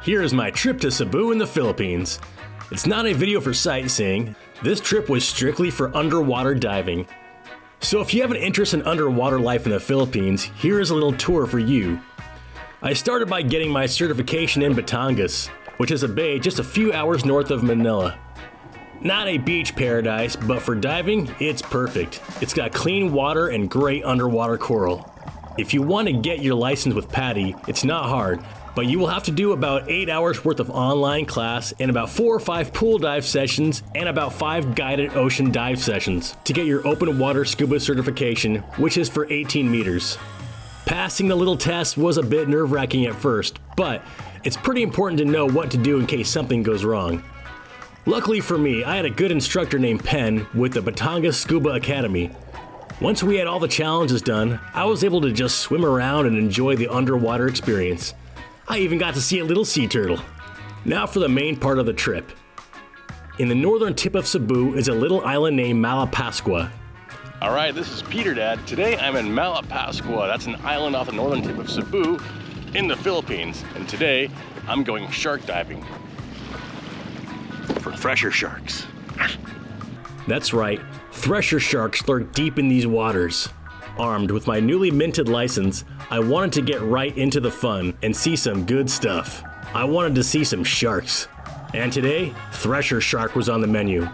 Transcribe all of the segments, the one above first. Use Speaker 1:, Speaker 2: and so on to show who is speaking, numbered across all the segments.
Speaker 1: Here is my trip to Cebu in the Philippines. It's not a video for sightseeing. This trip was strictly for underwater diving. So if you have an interest in underwater life in the Philippines, here is a little tour for you. I started by getting my certification in Batangas, which is a bay just a few hours north of Manila. Not a beach paradise, but for diving, it's perfect. It's got clean water and great underwater coral. If you want to get your license with PADI, it's not hard, but you will have to do about 8 hours worth of online class and about 4 or 5 pool dive sessions and about 5 guided ocean dive sessions to get your open water scuba certification, which is for 18 meters. Passing the little test was a bit nerve-wracking at first, but it's pretty important to know what to do in case something goes wrong. Luckily for me, I had a good instructor named Penn with the Batangas Scuba Academy. Once we had all the challenges done, I was able to just swim around and enjoy the underwater experience. I even got to see a little sea turtle. Now for the main part of the trip. In the northern tip of Cebu is a little island named Malapasqua. Alright, this is Peter Dad. Today I'm in Malapasqua. That's an island off the northern tip of Cebu in the Philippines. And today I'm going shark diving for Thresher Sharks. That's right, Thresher Sharks lurk deep in these waters. Armed with my newly minted license, I wanted to get right into the fun and see some good stuff. I wanted to see some sharks. And today, Thresher Shark was on the menu.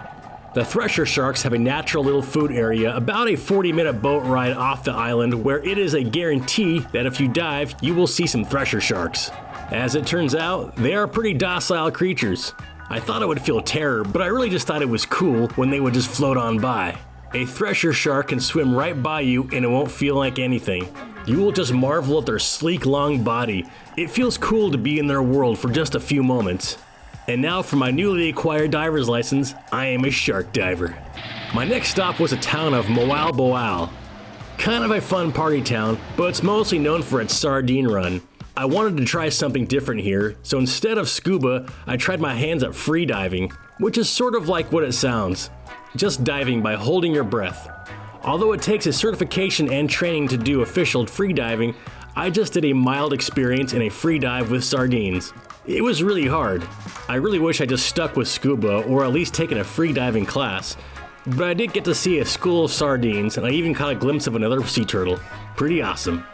Speaker 1: The Thresher Sharks have a natural little food area about a 40-minute boat ride off the island where it is a guarantee that if you dive, you will see some Thresher Sharks. As it turns out, they are pretty docile creatures. I thought I would feel terror, but I really just thought it was cool when they would just float on by. A Thresher Shark can swim right by you and it won't feel like anything. You will just marvel at their sleek, long body. It feels cool to be in their world for just a few moments. And now for my newly acquired diver's license, I am a shark diver. My next stop was a town of Mobolo. Kind of a fun party town, but it's mostly known for its sardine run. I wanted to try something different here, so instead of scuba, I tried my hands at free diving, which is sort of like what it sounds. Just diving by holding your breath. Although it takes a certification and training to do official free diving, I just did a mild experience in a free dive with sardines. It was really hard. I really wish I just stuck with scuba or at least taken a free diving class, but I did get to see a school of sardines and I even caught a glimpse of another sea turtle. Pretty awesome.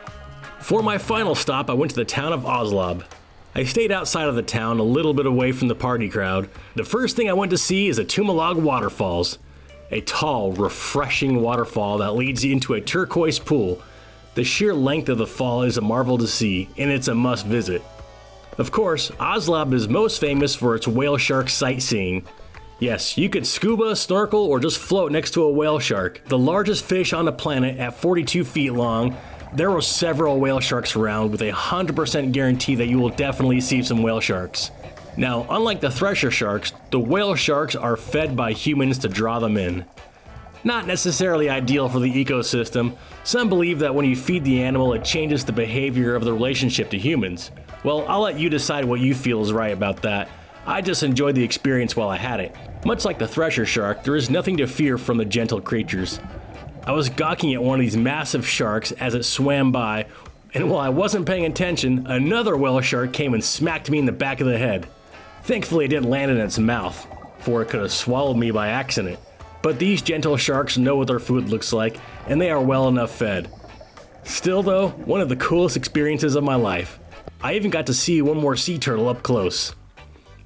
Speaker 1: For my final stop, I went to the town of Oslob. I stayed outside of the town a little bit away from the party crowd. The first thing I went to see is the Tumalog Waterfalls, a tall, refreshing waterfall that leads into a turquoise pool. The sheer length of the fall is a marvel to see, and it's a must visit. Of course, Oslob is most famous for its whale shark sightseeing. Yes, you could scuba, snorkel, or just float next to a whale shark, the largest fish on the planet at 42 feet long. There were several whale sharks around with a 100% guarantee that you will definitely see some whale sharks. Now, unlike the Thresher Sharks, the whale sharks are fed by humans to draw them in. Not necessarily ideal for the ecosystem. Some believe that when you feed the animal, it changes the behavior of the relationship to humans. Well, I'll let you decide what you feel is right about that. I just enjoyed the experience while I had it. Much like the Thresher Shark, there is nothing to fear from the gentle creatures. I was gawking at one of these massive sharks as it swam by, and while I wasn't paying attention, another whale shark came and smacked me in the back of the head. Thankfully it didn't land in its mouth, for it could have swallowed me by accident. But these gentle sharks know what their food looks like, and they are well enough fed. Still though, one of the coolest experiences of my life. I even got to see one more sea turtle up close.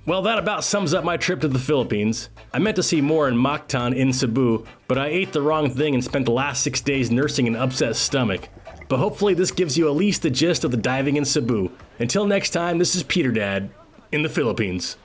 Speaker 1: Well, that about sums up my trip to the Philippines. I meant to see more in Mactan in Cebu, but I ate the wrong thing and spent the last 6 days nursing an upset stomach. But hopefully this gives you at least the gist of the diving in Cebu. Until next time, this is Peter Dad in the Philippines.